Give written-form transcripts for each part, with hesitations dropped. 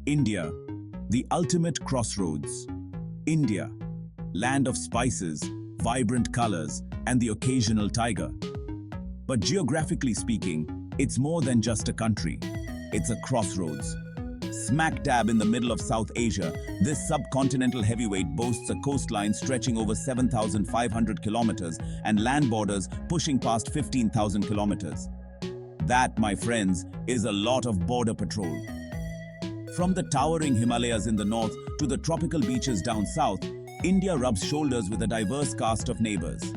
India, the ultimate crossroads. India, land of spices, vibrant colors, and the occasional tiger. But geographically speaking, it's more than just a country. It's a crossroads. Smack dab in the middle of South Asia, this subcontinental heavyweight boasts a coastline stretching over 7,500 kilometers and land borders pushing past 15,000 kilometers. That, my friends, is a lot of border patrol. From the towering Himalayas in the north to the tropical beaches down south, India rubs shoulders with a diverse cast of neighbors.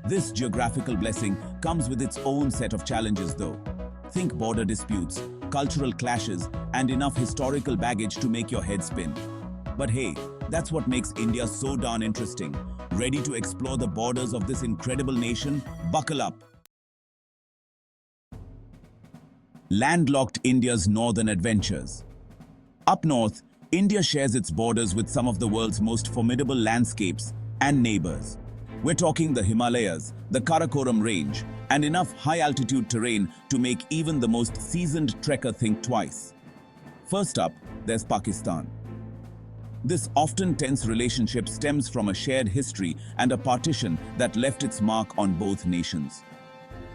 This geographical blessing comes with its own set of challenges though. Think border disputes, cultural clashes, and enough historical baggage to make your head spin. But hey, that's what makes India so darn interesting. Ready to explore the borders of this incredible nation? Buckle up! Landlocked India's northern adventures. Up north, India shares its borders with some of the world's most formidable landscapes and neighbors. We're talking the Himalayas, the Karakoram Range, and enough high-altitude terrain to make even the most seasoned trekker think twice. First up, there's Pakistan. This often tense relationship stems from a shared history and a partition that left its mark on both nations.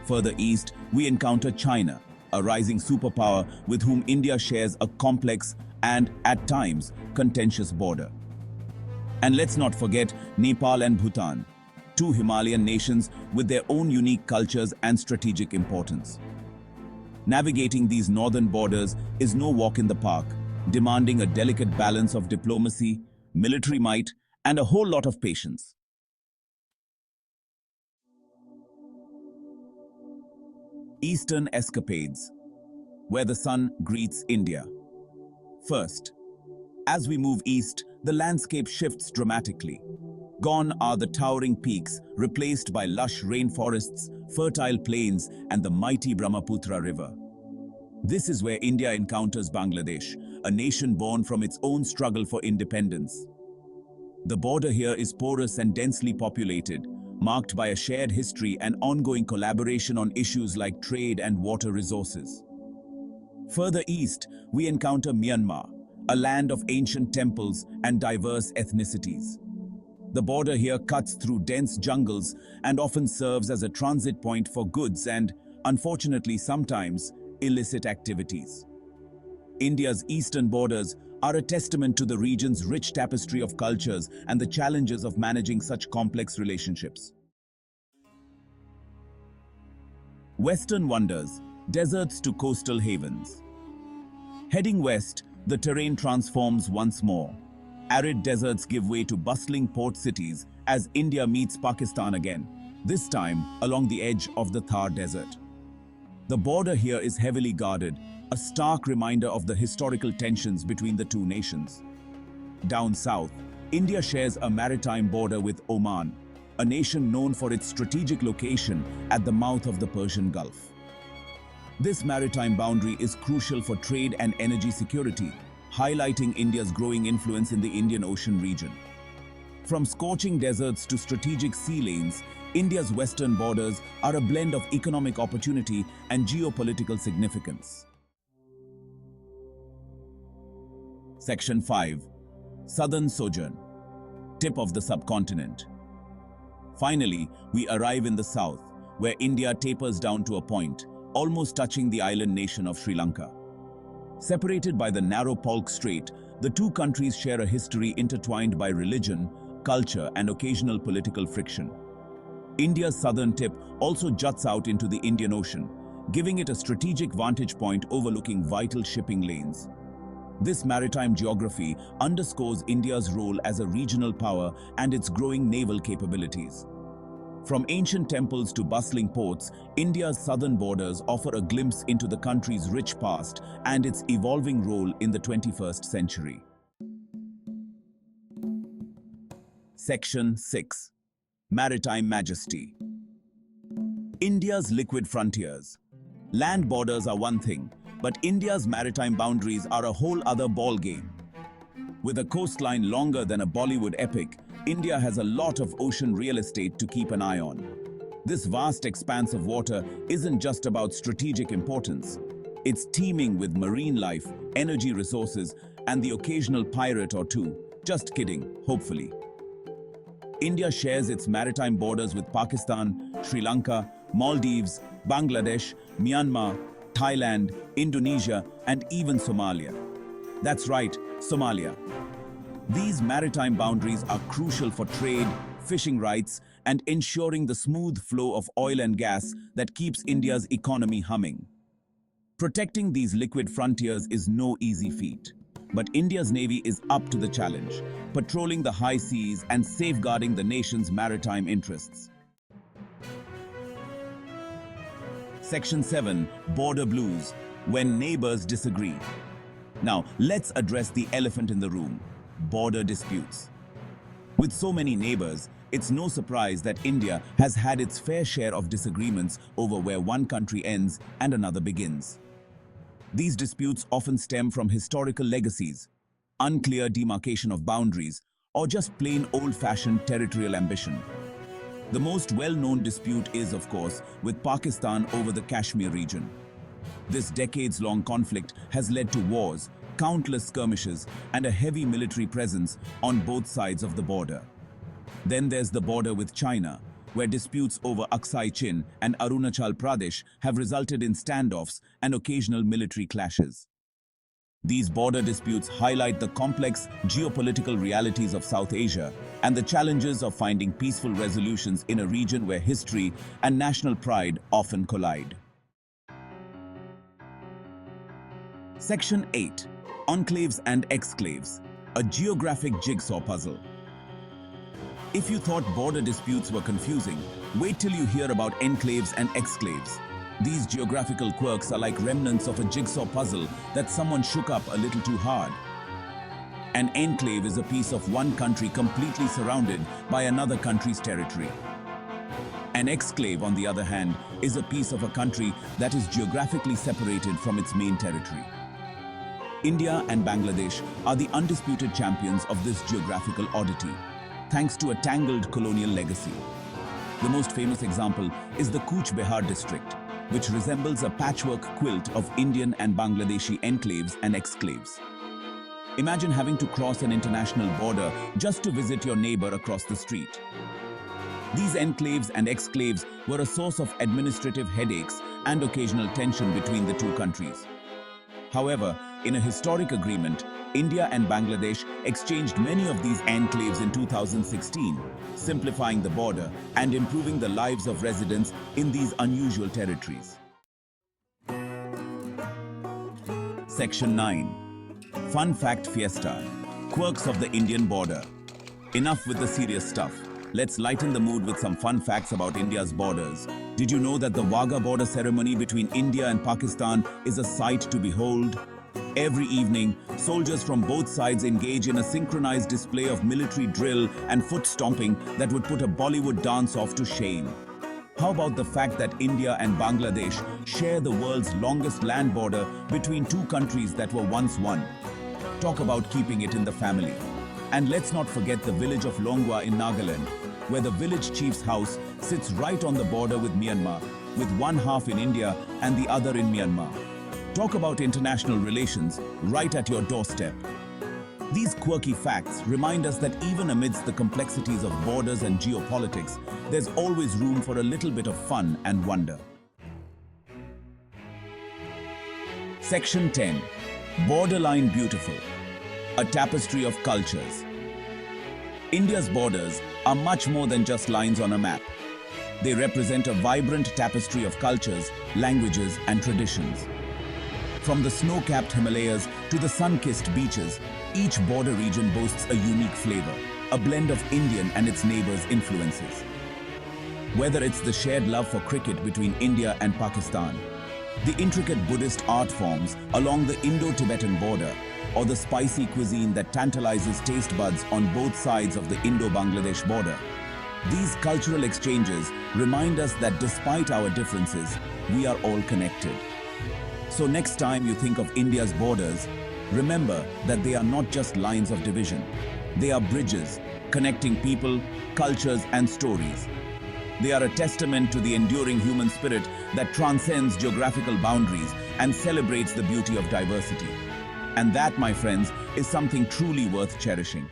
Further east, we encounter China, a rising superpower with whom India shares a complex and, at times, contentious border. And let's not forget Nepal and Bhutan, two Himalayan nations with their own unique cultures and strategic importance. Navigating these northern borders is no walk in the park, demanding a delicate balance of diplomacy, military might, and a whole lot of patience. Eastern escapades, where the sun greets India. First, as we move east, the landscape shifts dramatically. Gone are the towering peaks, replaced by lush rainforests, fertile plains, and the mighty Brahmaputra River. This is where India encounters Bangladesh, a nation born from its own struggle for independence. The border here is porous and densely populated, marked by a shared history and ongoing collaboration on issues like trade and water resources. Further east, we encounter Myanmar, a land of ancient temples and diverse ethnicities. The border here cuts through dense jungles and often serves as a transit point for goods and, unfortunately sometimes, illicit activities. India's eastern borders are a testament to the region's rich tapestry of cultures and the challenges of managing such complex relationships. Western wonders, deserts to coastal havens. Heading west, the terrain transforms once more. Arid deserts give way to bustling port cities as India meets Pakistan again, this time along the edge of the Thar Desert. The border here is heavily guarded, a stark reminder of the historical tensions between the two nations. Down south, India shares a maritime border with Oman, a nation known for its strategic location at the mouth of the Persian Gulf. This maritime boundary is crucial for trade and energy security, highlighting India's growing influence in the Indian Ocean region. From scorching deserts to strategic sea lanes, India's western borders are a blend of economic opportunity and geopolitical significance. Section 5. Southern Sojourn. Tip of the subcontinent. Finally, we arrive in the south, where India tapers down to a point, almost touching the island nation of Sri Lanka. Separated by the narrow Palk Strait, the two countries share a history intertwined by religion, culture, and occasional political friction. India's southern tip also juts out into the Indian Ocean, giving it a strategic vantage point overlooking vital shipping lanes. This maritime geography underscores India's role as a regional power and its growing naval capabilities. From ancient temples to bustling ports, India's southern borders offer a glimpse into the country's rich past and its evolving role in the 21st century. Section 6. Maritime Majesty. India's liquid frontiers. Land borders are one thing, but India's maritime boundaries are a whole other ballgame. With a coastline longer than a Bollywood epic, India has a lot of ocean real estate to keep an eye on. This vast expanse of water isn't just about strategic importance. It's teeming with marine life, energy resources, and the occasional pirate or two. Just kidding, hopefully. India shares its maritime borders with Pakistan, Sri Lanka, Maldives, Bangladesh, Myanmar, Thailand, Indonesia, and even Somalia. That's right, Somalia. These maritime boundaries are crucial for trade, fishing rights, and ensuring the smooth flow of oil and gas that keeps India's economy humming. Protecting these liquid frontiers is no easy feat. But India's Navy is up to the challenge, patrolling the high seas and safeguarding the nation's maritime interests. Section 7. Border Blues. When neighbors disagree. Now, let's address the elephant in the room: border disputes. With so many neighbors, it's no surprise that India has had its fair share of disagreements over where one country ends and another begins. These disputes often stem from historical legacies, unclear demarcation of boundaries, or just plain old-fashioned territorial ambition. The most well-known dispute is, of course, with Pakistan over the Kashmir region. This decades-long conflict has led to wars, countless skirmishes, and a heavy military presence on both sides of the border. Then there's the border with China, where disputes over Aksai Chin and Arunachal Pradesh have resulted in standoffs and occasional military clashes. These border disputes highlight the complex geopolitical realities of South Asia and the challenges of finding peaceful resolutions in a region where history and national pride often collide. Section 8. Enclaves and exclaves, a geographic jigsaw puzzle. If you thought border disputes were confusing, wait till you hear about enclaves and exclaves. These geographical quirks are like remnants of a jigsaw puzzle that someone shook up a little too hard. An enclave is a piece of one country completely surrounded by another country's territory. An exclave, on the other hand, is a piece of a country that is geographically separated from its main territory. India and Bangladesh are the undisputed champions of this geographical oddity, thanks to a tangled colonial legacy. The most famous example is the Cooch Behar district, which resembles a patchwork quilt of Indian and Bangladeshi enclaves and exclaves. Imagine having to cross an international border just to visit your neighbor across the street. These enclaves and exclaves were a source of administrative headaches and occasional tension between the two countries. However, in a historic agreement, India and Bangladesh exchanged many of these enclaves in 2016, simplifying the border and improving the lives of residents in these unusual territories. Section 9. Fun Fact Fiesta. Quirks of the Indian border. Enough with the serious stuff. Let's lighten the mood with some fun facts about India's borders. Did you know that the Wagah border ceremony between India and Pakistan is a sight to behold? Every evening, soldiers from both sides engage in a synchronized display of military drill and foot stomping that would put a Bollywood dance-off to shame. How about the fact that India and Bangladesh share the world's longest land border between two countries that were once one? Talk about keeping it in the family. And let's not forget the village of Longwa in Nagaland, where the village chief's house sits right on the border with Myanmar, with one half in India and the other in Myanmar. Talk about international relations right at your doorstep. These quirky facts remind us that even amidst the complexities of borders and geopolitics, there's always room for a little bit of fun and wonder. Section 10. Borderline Beautiful. A tapestry of cultures. India's borders are much more than just lines on a map. They represent a vibrant tapestry of cultures, languages, and traditions. From the snow-capped Himalayas to the sun-kissed beaches, each border region boasts a unique flavor, a blend of Indian and its neighbors' influences. Whether it's the shared love for cricket between India and Pakistan, the intricate Buddhist art forms along the Indo-Tibetan border, or the spicy cuisine that tantalizes taste buds on both sides of the Indo-Bangladesh border, these cultural exchanges remind us that despite our differences, we are all connected. So next time you think of India's borders, remember that they are not just lines of division. They are bridges, connecting people, cultures, and stories. They are a testament to the enduring human spirit that transcends geographical boundaries and celebrates the beauty of diversity. And that, my friends, is something truly worth cherishing.